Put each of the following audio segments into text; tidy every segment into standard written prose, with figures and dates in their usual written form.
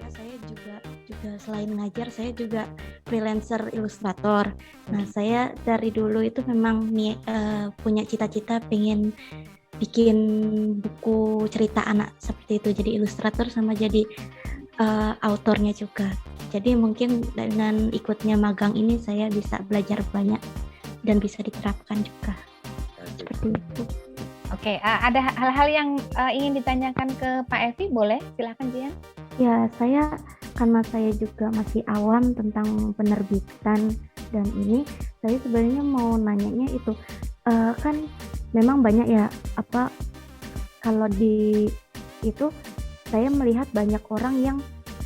Saya juga selain ngajar, saya juga freelancer ilustrator. Nah, saya dari dulu itu memang punya cita-cita pengen bikin buku cerita anak seperti itu, jadi ilustrator sama jadi autornya juga. Jadi mungkin dengan ikutnya magang ini saya bisa belajar banyak dan bisa diterapkan juga. Seperti itu. Oke, ada hal-hal yang ingin ditanyakan ke Pak Evi, boleh? Silakan Jihan. Ya, karena saya juga masih awam tentang penerbitan dan ini, saya sebenarnya mau nanyanya itu, kan memang banyak ya, kalau di itu saya melihat banyak orang yang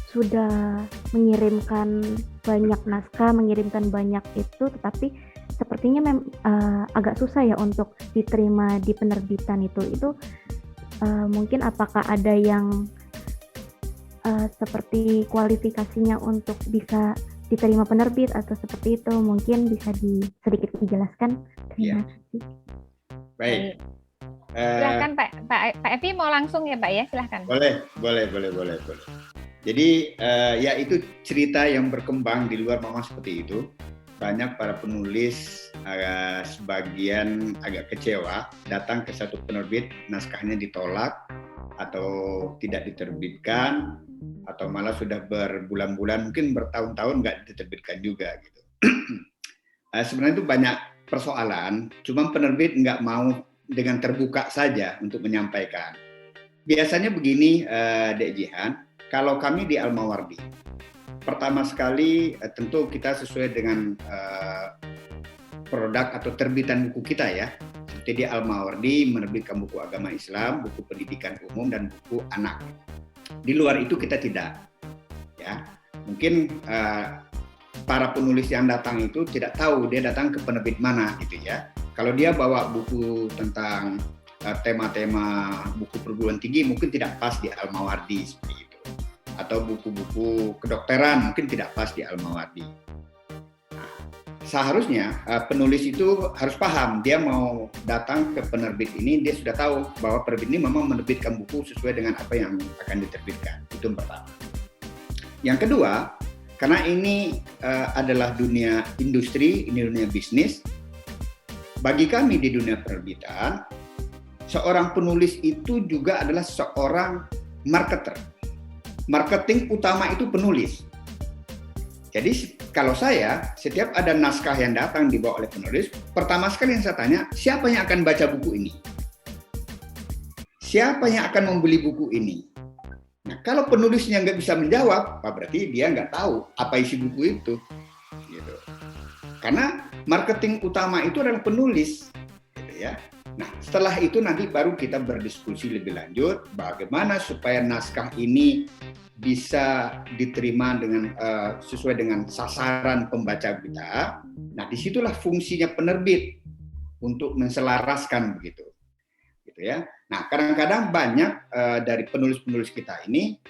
sudah mengirimkan banyak naskah, mengirimkan banyak itu, tetapi sepertinya agak susah ya untuk diterima di penerbitan itu. Mungkin apakah ada yang seperti kualifikasinya untuk bisa diterima penerbit atau seperti itu, mungkin bisa sedikit dijelaskan. Terima kasih. Baik. Silakan Pak Evi mau langsung ya Pak ya, silakan. Boleh. Jadi ya itu cerita yang berkembang di luar memang seperti itu. Banyak para penulis sebagian agak kecewa datang ke satu penerbit, naskahnya ditolak atau tidak diterbitkan, atau malah sudah berbulan-bulan, mungkin bertahun-tahun nggak diterbitkan juga gitu. Sebenarnya itu banyak persoalan, cuma penerbit nggak mau dengan terbuka saja untuk menyampaikan. Biasanya begini, Dek Jihan, kalau kami di Al-Mawardi, pertama sekali tentu kita sesuai dengan produk atau terbitan buku kita ya. Seperti di Al-Mawardi menerbitkan buku agama Islam, buku pendidikan umum, dan buku anak. Di luar itu kita tidak. Ya, mungkin para penulis yang datang itu tidak tahu dia datang ke penerbit mana gitu ya. Kalau dia bawa buku tentang tema-tema buku perguruan tinggi mungkin tidak pas di Al-Mawardi seperti itu. Atau buku-buku kedokteran mungkin tidak pas di Al-Mawardi. Nah, seharusnya penulis itu harus paham, dia mau datang ke penerbit ini, dia sudah tahu bahwa penerbit ini memang menerbitkan buku sesuai dengan apa yang akan diterbitkan. Itu yang pertama. Yang kedua, karena ini adalah dunia industri, ini dunia bisnis, bagi kami di dunia penerbitan, seorang penulis itu juga adalah seorang marketer. Marketing utama itu penulis. Jadi kalau saya, setiap ada naskah yang datang dibawa oleh penulis, pertama sekali yang saya tanya, siapa yang akan baca buku ini? Siapa yang akan membeli buku ini? Nah, kalau penulisnya nggak bisa menjawab, berarti dia nggak tahu apa isi buku itu. Gitu. Karena marketing utama itu adalah penulis. Gitu ya. Nah, setelah itu nanti baru kita berdiskusi lebih lanjut bagaimana supaya naskah ini bisa diterima dengan sesuai dengan sasaran pembaca kita. Nah, disitulah fungsinya penerbit untuk menselaraskan begitu, gitu ya. Nah, kadang-kadang banyak dari penulis-penulis kita ini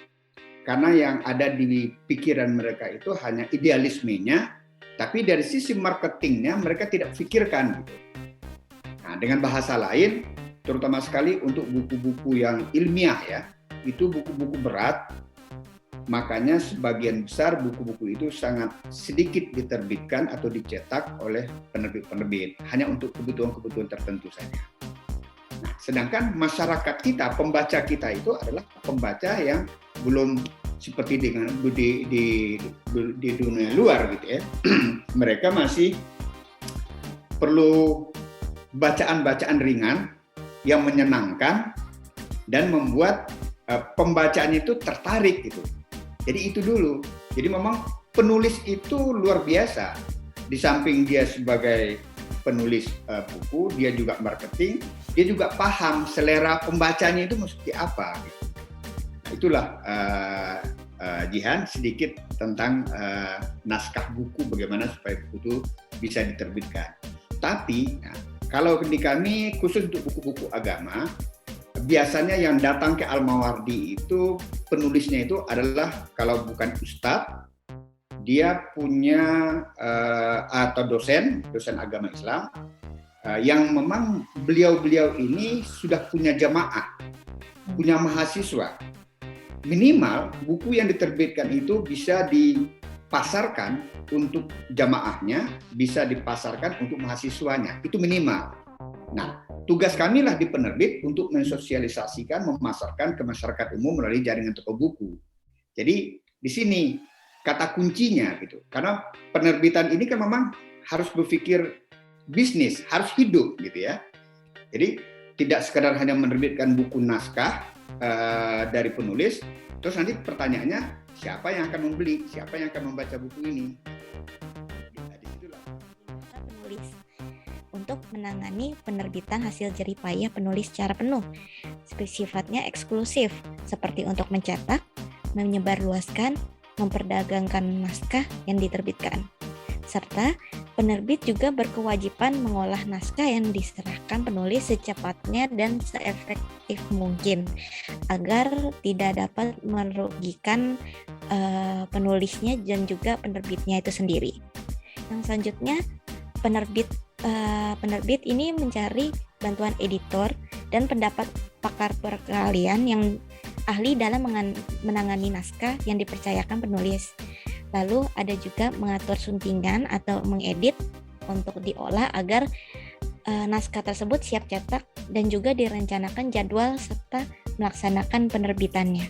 karena yang ada di pikiran mereka itu hanya idealismenya, tapi dari sisi marketingnya mereka tidak pikirkan gitu. Nah, dengan bahasa lain, terutama sekali untuk buku-buku yang ilmiah ya, itu buku-buku berat, makanya sebagian besar buku-buku itu sangat sedikit diterbitkan atau dicetak oleh penerbit-penerbit, hanya untuk kebutuhan-kebutuhan tertentu saja. Nah, sedangkan masyarakat kita, pembaca kita itu adalah pembaca yang belum seperti dengan di dunia luar gitu ya. Mereka masih perlu bacaan-bacaan ringan yang menyenangkan dan membuat pembacaan itu tertarik gitu. Jadi itu dulu. Jadi memang penulis itu luar biasa. Di samping dia sebagai penulis buku, dia juga marketing, dia juga paham selera pembacanya itu mesti apa. Gitu. Nah, itulah Jihan sedikit tentang naskah buku, bagaimana supaya buku itu bisa diterbitkan. Tapi kalau di kami khusus untuk buku-buku agama, biasanya yang datang ke Al-Mawardi itu penulisnya itu adalah kalau bukan ustadz, dia punya atau dosen agama Islam, yang memang beliau-beliau ini sudah punya jamaah, punya mahasiswa. Minimal buku yang diterbitkan itu bisa dipasarkan untuk jamaahnya, bisa dipasarkan untuk mahasiswanya. Itu minimal. Nah, tugas kamilah di penerbit untuk mensosialisasikan, memasarkan ke masyarakat umum melalui jaringan toko buku. Jadi di sini kata kuncinya gitu. Karena penerbitan ini kan memang harus berpikir bisnis, harus hidup gitu ya. Jadi tidak sekedar hanya menerbitkan buku naskah dari penulis, terus nanti pertanyaannya siapa yang akan membeli, siapa yang akan membaca buku ini. Nah, disitulah. Penulis untuk menangani penerbitan hasil jerih payah penulis secara penuh, sifatnya eksklusif, seperti untuk mencetak, menyebarluaskan, memperdagangkan naskah yang diterbitkan. Serta penerbit juga berkewajiban mengolah naskah yang diserahkan penulis secepatnya dan seefektif mungkin agar tidak dapat merugikan penulisnya dan juga penerbitnya itu sendiri. Yang selanjutnya, penerbit ini mencari bantuan editor dan pendapat pakar perkeahlian yang ahli dalam menangani naskah yang dipercayakan penulis. Lalu ada juga mengatur suntingan atau mengedit untuk diolah agar naskah tersebut siap cetak dan juga direncanakan jadwal serta melaksanakan penerbitannya.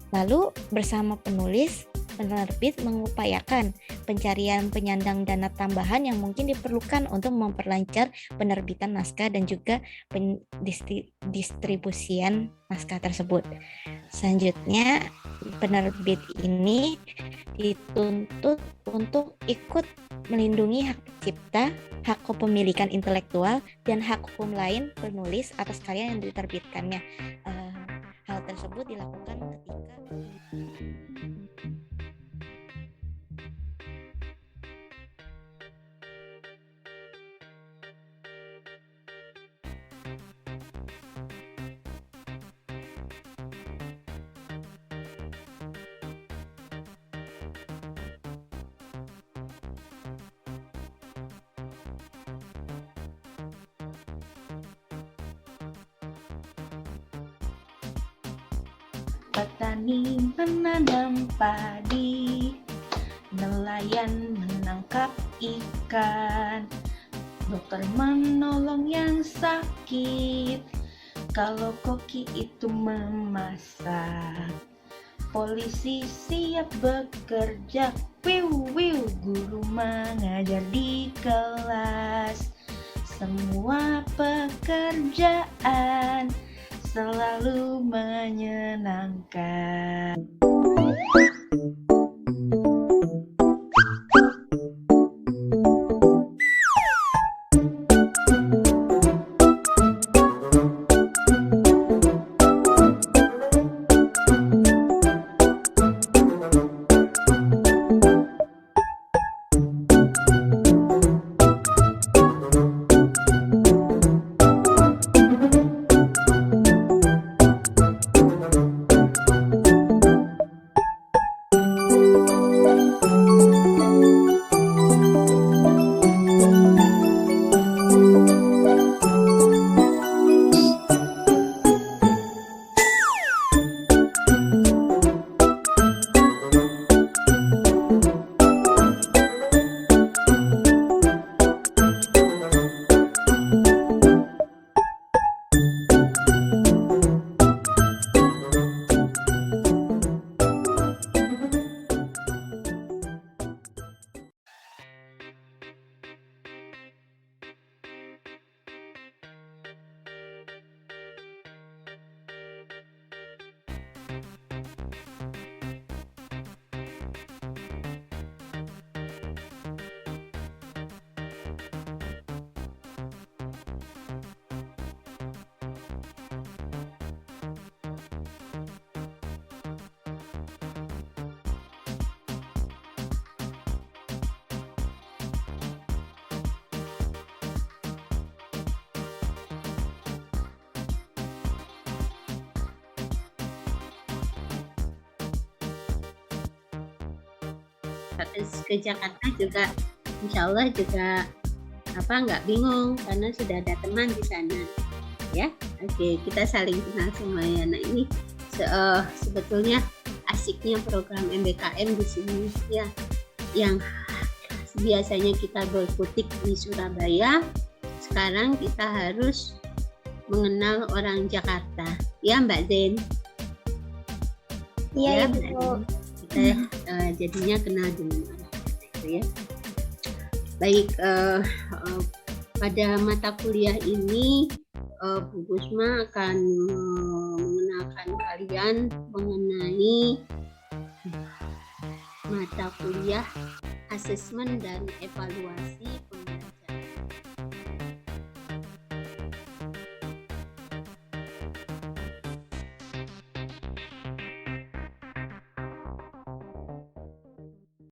Lalu bersama penulis, penerbit mengupayakan pencarian penyandang dana tambahan yang mungkin diperlukan untuk memperlancar penerbitan naskah dan juga distribusian naskah tersebut. Selanjutnya, penerbit ini dituntut untuk ikut melindungi hak cipta, hak kepemilikan intelektual, dan hak hukum lain penulis atas karya yang diterbitkannya. Hal tersebut dilakukan ketika petani menanam padi, nelayan menangkap ikan, dokter menolong yang sakit, kalau koki itu memasak, polisi siap bekerja, wiu guru mengajar di kelas, semua pekerjaan selalu menyenangkan. ke Jakarta juga insya Allah juga nggak bingung karena sudah ada teman di sana ya. Oke, kita saling kenal semuanya. Nah ini sebetulnya asiknya program MBKM di sini ya, yang biasanya kita berkutik di Surabaya, sekarang kita harus mengenal orang Jakarta ya Mbak Zen. Iya, Ya, Ibu. kita jadinya kenal dengan orang Jakarta itu ya. Baik, pada mata kuliah ini Bu Gusma akan mengenalkan kalian mengenai mata kuliah asesmen dan evaluasi